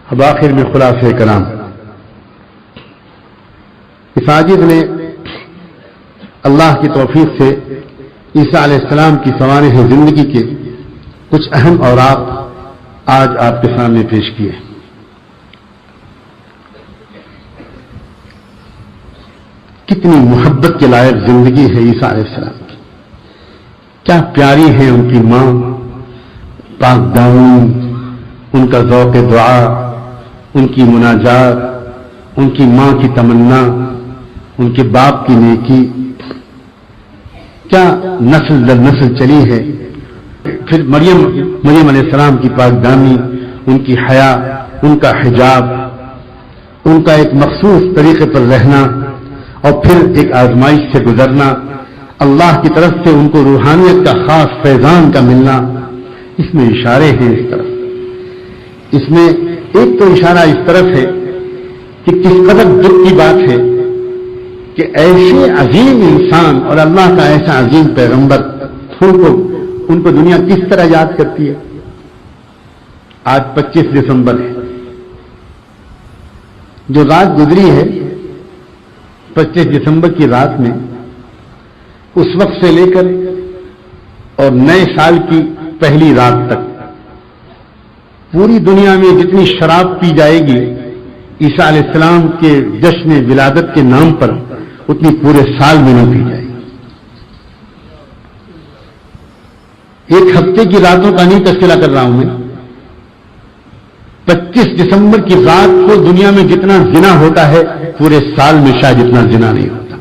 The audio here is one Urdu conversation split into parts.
اب آخر میں خلاصہ کلام، اس عاجز نے اللہ کی توفیق سے عیسیٰ علیہ السلام کی سوانح زندگی کے کچھ اہم اوراق آج آپ کے سامنے پیش کیے۔ کتنی محبت کے لائق زندگی ہے عیسیٰ علیہ السلام کی، کیا پیاری ہے ان کی ماں پاک دامن، ان کا ذوق دعا، ان کی مناجات، ان کی ماں کی تمنا، ان کے باپ کی نیکی، کیا نسل در نسل چلی ہے۔ پھر مریم علیہ السلام کی پاک دامی، ان کی حیا، ان کا حجاب، ان کا ایک مخصوص طریقے پر رہنا، اور پھر ایک آزمائش سے گزرنا، اللہ کی طرف سے ان کو روحانیت کا خاص فیضان کا ملنا، اس میں اشارے ہیں اس طرف۔ اس میں ایک تو اشارہ اس طرف ہے کہ کس قدر دکھ کی بات ہے کہ ایسے عظیم انسان اور اللہ کا ایسا عظیم پیغمبر ان کو دنیا کس طرح یاد کرتی ہے۔ آج 25 دسمبر ہے، جو رات گزری ہے 25 دسمبر کی رات میں، اس وقت سے لے کر اور نئے سال کی پہلی رات تک پوری دنیا میں جتنی شراب پی جائے گی عیسیٰ علیہ السلام کے جشن ولادت کے نام پر، اتنی پورے سال میں نہیں پی جائے گی۔ ایک ہفتے کی راتوں کا نہیں تذکرہ کر رہا ہوں میں، 25 دسمبر کی رات کو دنیا میں جتنا زنا ہوتا ہے پورے سال میں شاید اتنا زنا نہیں ہوتا۔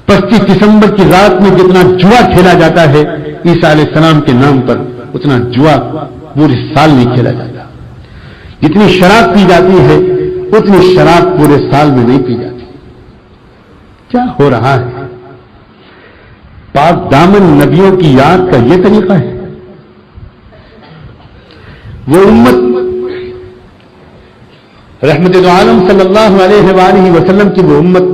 25 دسمبر کی رات میں جتنا جوا کھیلا جاتا ہے عیسیٰ علیہ السلام کے نام پر، اتنا جوا پورے سال نہیں کھیلا جاتا۔ جتنی شراب پی جاتی ہے اتنی شراب پورے سال میں نہیں پی جاتی۔ کیا ہو رہا ہے؟ پاک دامن نبیوں کی یاد کا یہ طریقہ ہے۔ وہ امت رحمت عالم صلی اللہ علیہ وآلہ وسلم کی وہ امت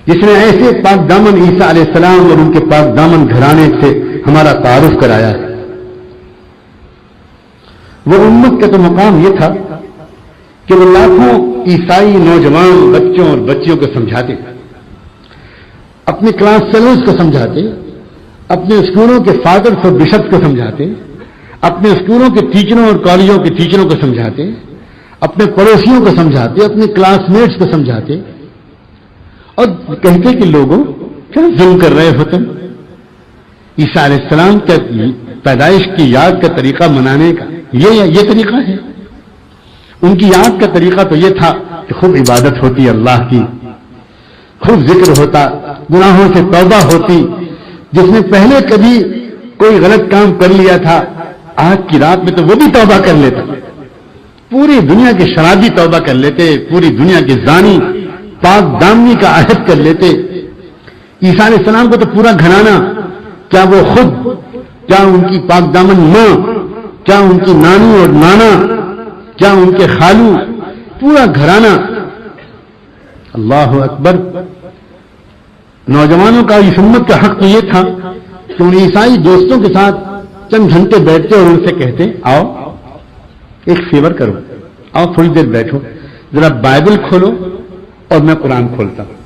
جس نے ایسے پاک دامن عیسیٰ علیہ السلام اور ان کے پاک دامن گھرانے سے ہمارا تعارف کرایا ہے۔ وہ امت کا تو مقام یہ تھا کہ وہ لاکھوں عیسائی نوجوان بچوں اور بچیوں کو سمجھاتے، اپنے کلاس فیلوز کو سمجھاتے، اپنے اسکولوں کے فادرز اور بشپ کو سمجھاتے، اپنے اسکولوں کے ٹیچروں اور کالجوں کے ٹیچروں کو سمجھاتے، اپنے پڑوسیوں کو سمجھاتے، اپنے کلاس میٹس کو سمجھاتے، اور کہتے کہ لوگوں کیا ظلم کر رہے ہو تم؟ عیسیٰ علیہ السلام کے پیدائش کی یاد کا طریقہ منانے کا یہ طریقہ ہے۔ ان کی یاد کا طریقہ تو یہ تھا کہ خوب عبادت ہوتی اللہ کی، خوب ذکر ہوتا، گناہوں سے توبہ ہوتی۔ جس نے پہلے کبھی کوئی غلط کام کر لیا تھا، آج کی رات میں تو وہ بھی توبہ کر لیتا، پوری دنیا کے شرابی توبہ کر لیتے، پوری دنیا کے زانی پاک دامنی کا عہد کر لیتے۔ عیسیٰ علیہ السلام کو تو پورا گھرانہ، کیا وہ خود، کیا ان کی پاک دامن ماں، کیا ان کی نانی اور نانا، کیا ان کے خالو، پورا گھرانہ۔ اللہ اکبر۔ نوجوانوں کا اس امت کا حق تو یہ تھا کہ ان عیسائی دوستوں کے ساتھ چند گھنٹے بیٹھتے اور ان سے کہتے آؤ ایک فیور کرو، آؤ تھوڑی دیر بیٹھو، ذرا بائبل کھولو اور میں قرآن کھولتا ہوں،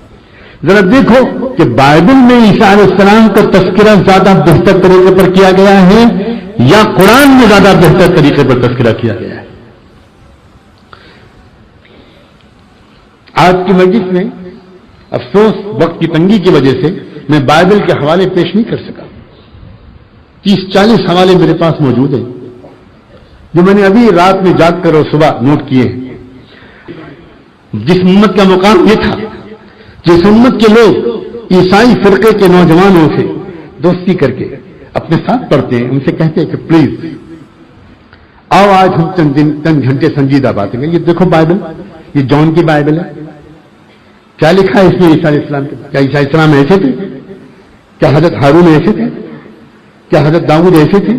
ذرا دیکھو کہ بائبل میں عیسیٰ علیہ السلام کا تذکرہ زیادہ بہتر طریقے پر کیا گیا ہے یا قرآن میں زیادہ بہتر طریقے پر تذکرہ کیا گیا ہے۔ آج کی مجلس میں افسوس وقت کی تنگی کی وجہ سے میں بائبل کے حوالے پیش نہیں کر سکا۔ 30-40 حوالے میرے پاس موجود ہیں جو میں نے ابھی رات میں جاگ کر اور صبح نوٹ کیے ہیں۔ جس امت کا مقام یہ تھا، جس امت کے لوگ عیسائی فرقے کے نوجوانوں سے دوستی کر کے اپنے ساتھ پڑھتے ہیں، ان سے کہتے ہیں کہ پلیز آؤ آج ہم چند گھنٹے سنجیدہ باتیں کریں۔ یہ دیکھو بائبل، یہ جان کی بائبل ہے، کیا لکھا ہے اس میں عیسیٰ علیہ السلام کے؟ کیا عیسیٰ علیہ السلام ایسے تھے؟ کیا حضرت ہارون ایسے تھے؟ کیا حضرت داؤد ایسے تھے؟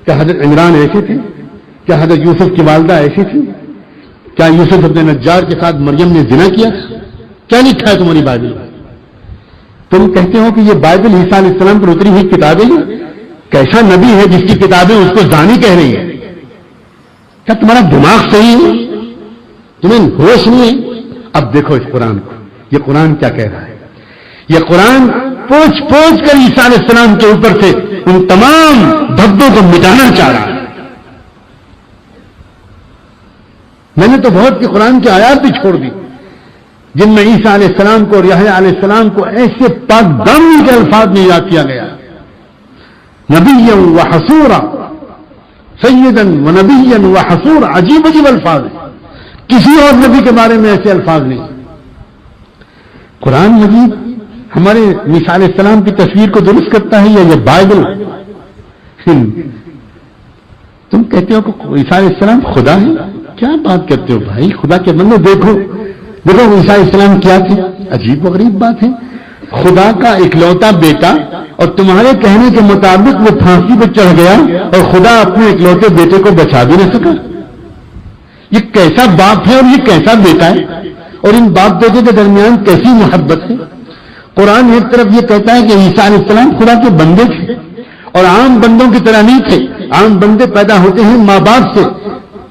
کیا حضرت عمران ایسے تھے؟ کیا حضرت یوسف کی والدہ ایسی تھی؟ کیا یوسف ابن نجار کے ساتھ مریم نے زنا کیا؟ کیا لکھا ہے تمہاری بائبل؟ تم کہتے ہو کہ یہ بائبل عیسیٰ علیہ السلام پر اتری ہوئی کتابیں ہیں؟ کیسا نبی ہے جس کی کتابیں اس کو زانی کہہ رہی ہیں؟ کیا تمہارا دماغ صحیح ہے؟ تمہیں ہوش نہیں ہے؟ اب دیکھو اس قرآن کو، یہ قرآن کیا کہہ رہا ہے؟ یہ قرآن پوچھ پوچھ کر عیسیٰ علیہ السلام کے اوپر سے ان تمام دھبوں کو مٹانا چاہ رہا ہے۔ میں نے تو بہت کی قرآن کی آیات بھی چھوڑ دی جن میں عیسیٰ علیہ السلام کو اور یحییٰ علیہ السلام کو ایسے پاک دامنی کے الفاظ میں یاد کیا گیا، نبیا و حصورا، سیدن و نبیا و حصورا، عجیب عجیب الفاظ ہیں، کسی اور نبی کے بارے میں ایسے الفاظ نہیں۔ قرآن مجید ہمارے عیسیٰ علیہ السلام کی تصویر کو درست کرتا ہے یا یہ بائبل؟ تم کہتے ہو کہ عیسیٰ علیہ السلام خدا ہے؟ کیا بات کرتے ہو بھائی، خدا کے بندے دیکھو عیسیٰ علیہ السلام کیا تھے، عجیب و غریب بات ہے، خدا کا اکلوتا بیٹا، اور تمہارے کہنے کے مطابق وہ پھانسی پہ چڑھ گیا اور خدا اپنے اکلوتے بیٹے کو بچا بھی نہ سکا۔ یہ کیسا باپ ہے اور یہ کیسا بیٹا ہے، اور ان باپ بیٹے کے درمیان کیسی محبت ہے؟ قرآن ایک طرف یہ کہتا ہے کہ عیسیٰ علیہ السلام خدا کے بندے تھے اور عام بندوں کی طرح نہیں تھے، عام بندے پیدا ہوتے ہیں ماں باپ سے۔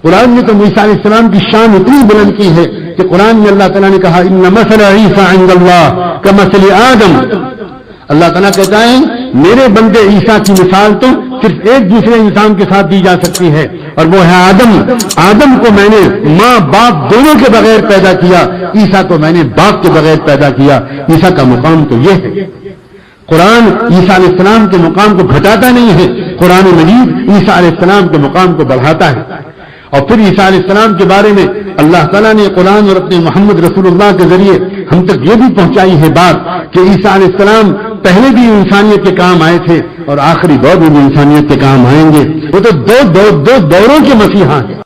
قرآن نے تو عیسیٰ علیہ السلام کی شان اتنی بلند کی ہے کہ قرآن میں اللہ تعالیٰ نے کہا ان مثل عیسیٰ عند اللہ کمثل آدم، اللہ تعالیٰ کہتا ہے میرے بندے عیسیٰ کی مثال تو صرف ایک دوسرے انسان کے ساتھ دی جا سکتی ہے، اور وہ ہے آدم۔ آدم کو میں نے ماں باپ دونوں کے بغیر پیدا کیا، عیسیٰ کو میں نے باپ کے بغیر پیدا کیا۔ عیسیٰ کا مقام تو یہ ہے۔ قرآن عیسیٰ علیہ السلام کے مقام کو گھٹاتا نہیں ہے، قرآن مجید عیسیٰ علیہ السلام کے مقام کو بڑھاتا ہے۔ اور پھر عیسیٰ علیہ السلام کے بارے میں اللہ تعالیٰ نے قرآن اور اپنے محمد رسول اللہ کے ذریعے ہم تک یہ بھی پہنچائی ہے بات کہ عیسیٰ علیہ السلام پہلے بھی انسانیت کے کام آئے تھے اور آخری دور میں بھی انسانیت کے کام آئیں گے۔ وہ تو دو دوروں کے مسیحا ہیں۔